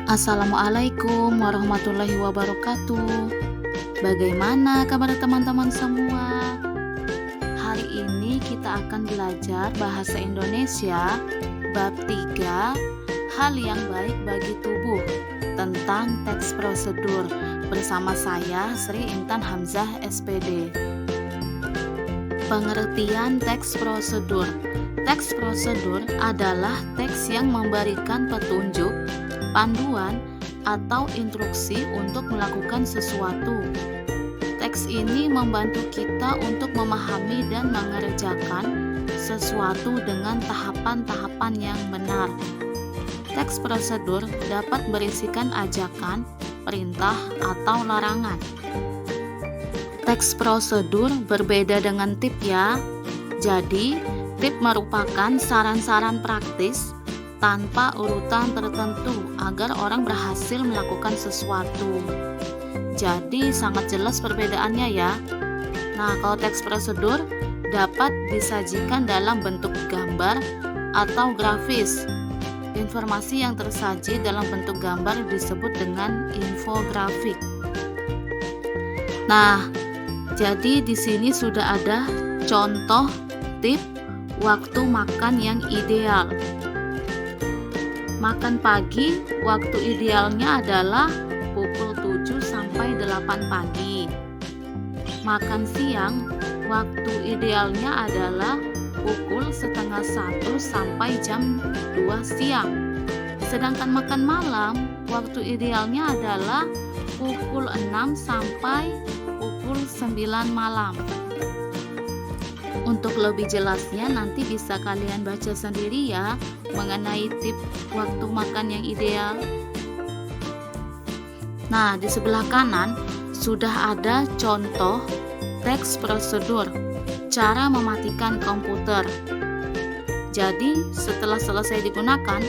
Assalamualaikum warahmatullahi wabarakatuh. Bagaimana kabar teman-teman semua? Hari ini kita akan belajar bahasa Indonesia bab 3, hal yang baik bagi tubuh, tentang teks prosedur, bersama saya Sri Intan Hamzah SPD. Pengertian teks prosedur. Teks prosedur adalah teks yang memberikan petunjuk, panduan, atau instruksi untuk melakukan sesuatu. Teks ini membantu kita untuk memahami dan mengerjakan sesuatu dengan tahapan-tahapan yang benar. Teks prosedur dapat berisikan ajakan, perintah, atau larangan. Teks prosedur berbeda dengan tip ya. Jadi, tip merupakan saran-saran praktis tanpa urutan tertentu agar orang berhasil melakukan sesuatu. Jadi sangat jelas perbedaannya ya. Nah, kalau teks prosedur dapat disajikan dalam bentuk gambar atau grafis. Informasi yang tersaji dalam bentuk gambar disebut dengan infografik. Nah, jadi di sini sudah ada contoh tip waktu makan yang ideal. Makan pagi, waktu idealnya adalah pukul 7 sampai 8 pagi. Makan siang, waktu idealnya adalah pukul setengah 1 sampai jam 2 siang. Sedangkan makan malam, waktu idealnya adalah pukul 6 sampai pukul 9 malam. Untuk lebih jelasnya nanti bisa kalian baca sendiri ya mengenai tip waktu makan yang ideal. Nah, di sebelah kanan sudah ada contoh teks prosedur cara mematikan komputer. Jadi, setelah selesai digunakan,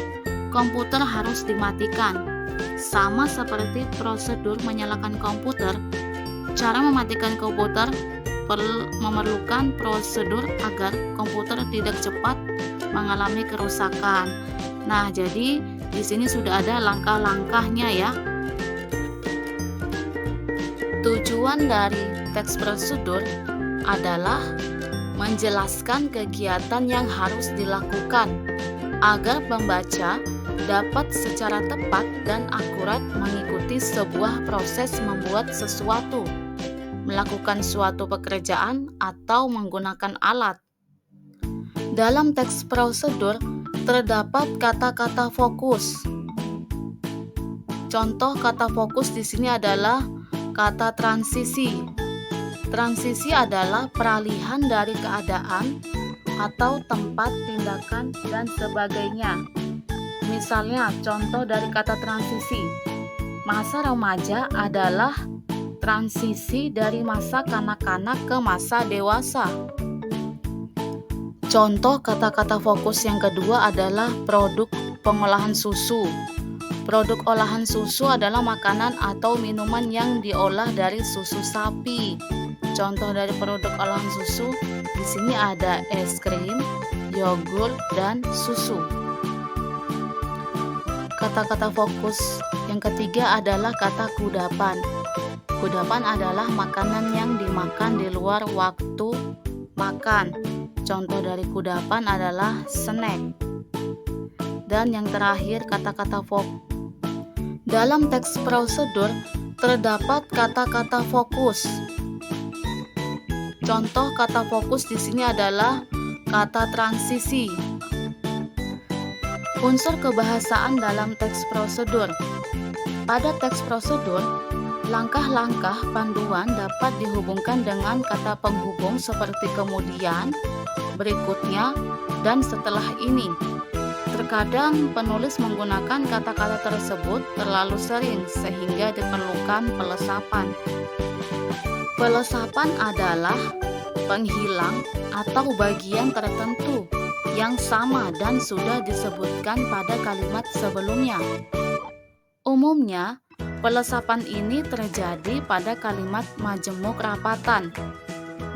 komputer harus dimatikan. Sama seperti prosedur menyalakan komputer, cara mematikan komputer memerlukan prosedur agar komputer tidak cepat mengalami kerusakan. Nah, jadi di sini sudah ada langkah-langkahnya ya. Tujuan dari teks prosedur adalah menjelaskan kegiatan yang harus dilakukan agar pembaca dapat secara tepat dan akurat mengikuti sebuah proses membuat sesuatu, melakukan suatu pekerjaan, atau menggunakan alat. Dalam teks prosedur terdapat kata-kata fokus. Contoh kata fokus di sini adalah kata transisi. Transisi adalah peralihan dari keadaan atau tempat tindakan dan sebagainya. Misalnya, contoh dari kata transisi. Masa remaja adalah transisi dari masa kanak-kanak ke masa dewasa. Contoh kata-kata fokus yang kedua adalah produk pengolahan susu. Produk olahan susu adalah makanan atau minuman yang diolah dari susu sapi. Contoh dari produk olahan susu di sini ada es krim, yogurt, dan susu. Kata-kata fokus yang ketiga adalah kata kudapan. Kudapan adalah makanan yang dimakan di luar waktu makan. Contoh dari kudapan adalah snack. Dan yang terakhir kata-kata fokus. Dalam teks prosedur terdapat kata-kata fokus. Contoh kata fokus di sini adalah kata transisi. Unsur kebahasaan dalam teks prosedur. Pada teks prosedur, langkah-langkah panduan dapat dihubungkan dengan kata penghubung seperti kemudian, berikutnya, dan setelah ini. Terkadang penulis menggunakan kata-kata tersebut terlalu sering sehingga diperlukan pelesapan. Pelesapan adalah penghilang atau bagian tertentu yang sama dan sudah disebutkan pada kalimat sebelumnya. Umumnya, pelesapan ini terjadi pada kalimat majemuk rapatan,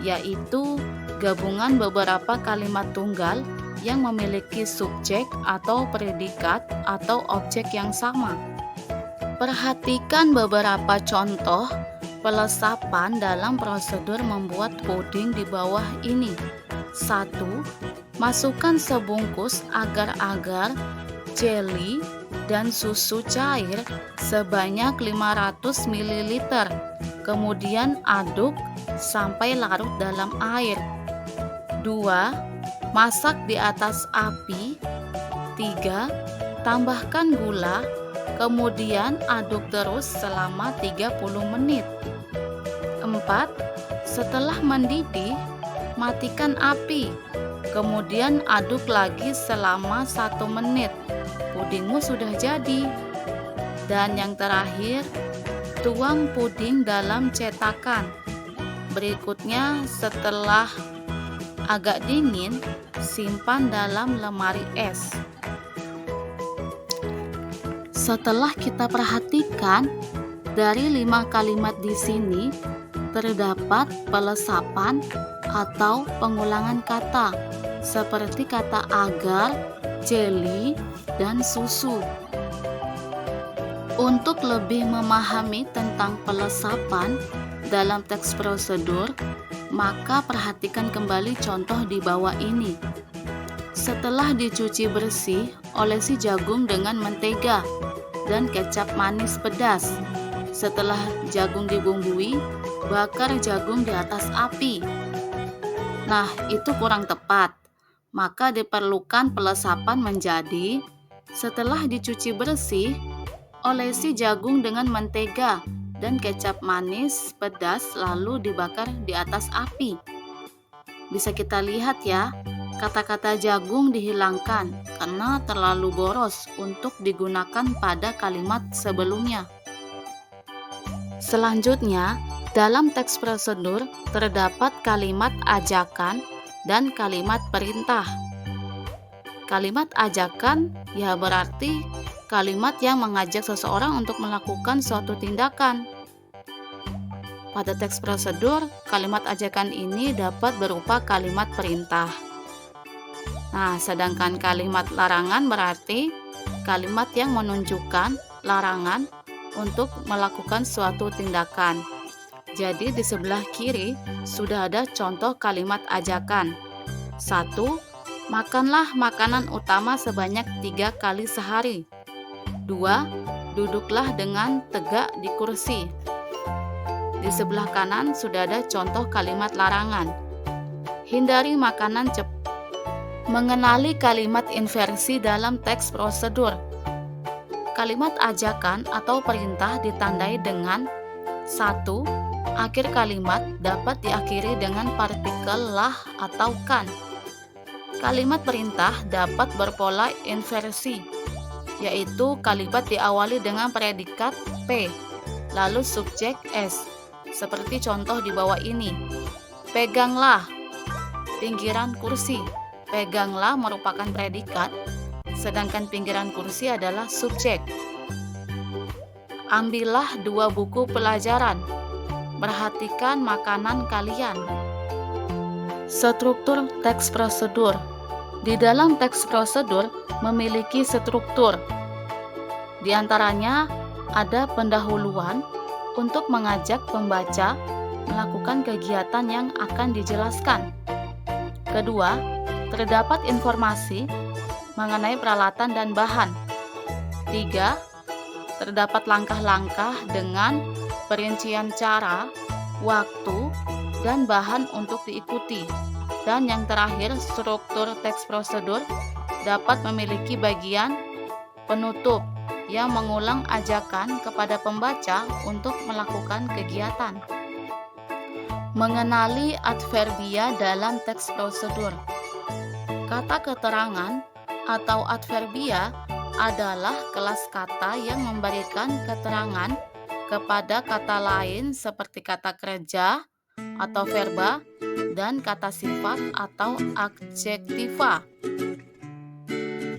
yaitu gabungan beberapa kalimat tunggal yang memiliki subjek atau predikat atau objek yang sama. Perhatikan beberapa contoh pelesapan dalam prosedur membuat puding di bawah ini. 1. Masukkan sebungkus agar-agar, jeli, dan susu cair sebanyak 500 ml. Kemudian aduk sampai larut dalam air. 2. Masak di atas api. 3. Tambahkan gula, kemudian aduk terus selama 30 menit. 4. Setelah mendidih, matikan api. Kemudian aduk lagi selama 1 menit. Pudingmu sudah jadi. Dan yang terakhir, tuang puding dalam cetakan. Berikutnya, setelah agak dingin, simpan dalam lemari es. Setelah kita perhatikan, dari 5 kalimat di sini terdapat pelesapan atau pengulangan kata seperti kata agar, jeli, dan susu. Untuk lebih memahami tentang pelesapan dalam teks prosedur, maka perhatikan kembali contoh di bawah ini. Setelah dicuci bersih, olesi jagung dengan mentega dan kecap manis pedas. Setelah jagung dibumbui, bakar jagung di atas api. Nah, itu kurang tepat. Maka diperlukan pelesapan menjadi, setelah dicuci bersih, olesi jagung dengan mentega dan kecap manis pedas lalu dibakar di atas api. Bisa kita lihat ya, kata-kata jagung dihilangkan karena terlalu boros untuk digunakan pada kalimat sebelumnya. Selanjutnya, dalam teks prosedur terdapat kalimat ajakan dan kalimat perintah. Kalimat ajakan ya berarti kalimat yang mengajak seseorang untuk melakukan suatu tindakan. Pada teks prosedur, kalimat ajakan ini dapat berupa kalimat perintah. Nah, sedangkan kalimat larangan berarti kalimat yang menunjukkan larangan untuk melakukan suatu tindakan. Jadi di sebelah kiri sudah ada contoh kalimat ajakan. 1. Makanlah makanan utama sebanyak 3 kali sehari. 2. Duduklah dengan tegak di kursi. Di sebelah kanan sudah ada contoh kalimat larangan. Hindari makanan cepat. Mengenali kalimat inversi dalam teks prosedur. Kalimat ajakan atau perintah ditandai dengan 1. Akhir kalimat dapat diakhiri dengan partikel lah atau kan. Kalimat perintah dapat berpola inversi, yaitu kalimat diawali dengan predikat P, lalu subjek S, seperti contoh di bawah ini. Peganglah pinggiran kursi. Peganglah merupakan predikat, sedangkan pinggiran kursi adalah subjek. Ambillah 2 buku pelajaran. Perhatikan makanan kalian. Struktur teks prosedur. Di dalam teks prosedur memiliki struktur. Di antaranya ada pendahuluan untuk mengajak pembaca melakukan kegiatan yang akan dijelaskan. Kedua, terdapat informasi mengenai peralatan dan bahan. 3. Terdapat langkah-langkah dengan perincian cara, waktu, dan bahan untuk diikuti. Dan yang terakhir, struktur teks prosedur dapat memiliki bagian penutup yang mengulang ajakan kepada pembaca untuk melakukan kegiatan. Mengenali adverbia dalam teks prosedur. Kata keterangan atau adverbia adalah kelas kata yang memberikan keterangan kepada kata lain seperti kata kerja atau verba dan kata sifat atau adjektiva.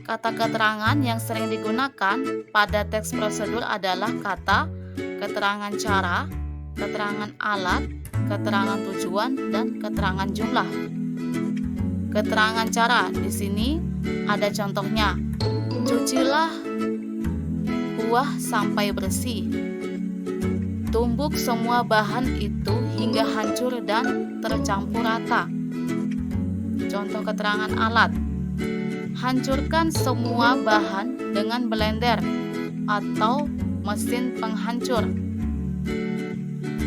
Kata keterangan yang sering digunakan pada teks prosedur adalah kata keterangan cara, keterangan alat, keterangan tujuan, dan keterangan jumlah. Keterangan cara di sini ada contohnya. Cucilah buah sampai bersih. Tumbuk semua bahan itu hingga hancur dan tercampur rata. Contoh keterangan alat. Hancurkan semua bahan dengan blender atau mesin penghancur.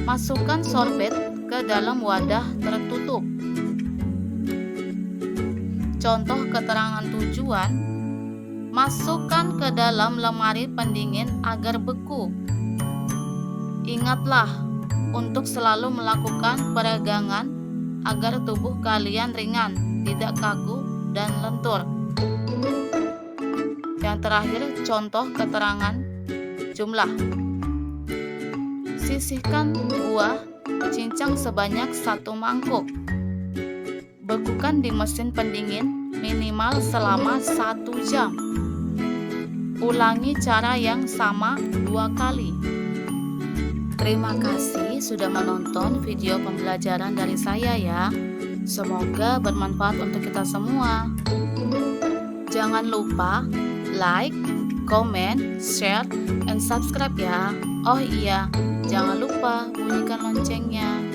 Masukkan sorbet ke dalam wadah tertutup. Contoh keterangan tujuan. Masukkan ke dalam lemari pendingin agar beku. Ingatlah untuk selalu melakukan peregangan agar tubuh kalian ringan, tidak kaku dan lentur. Yang terakhir, contoh keterangan jumlah. Sisihkan buah cincang sebanyak 1 mangkuk. Bekukan di mesin pendingin minimal selama 1 jam. Ulangi cara yang sama 2 kali. Terima kasih sudah menonton video pembelajaran dari saya ya. Semoga bermanfaat untuk kita semua. Jangan lupa like, comment, share, and subscribe ya. Oh iya, jangan lupa bunyikan loncengnya.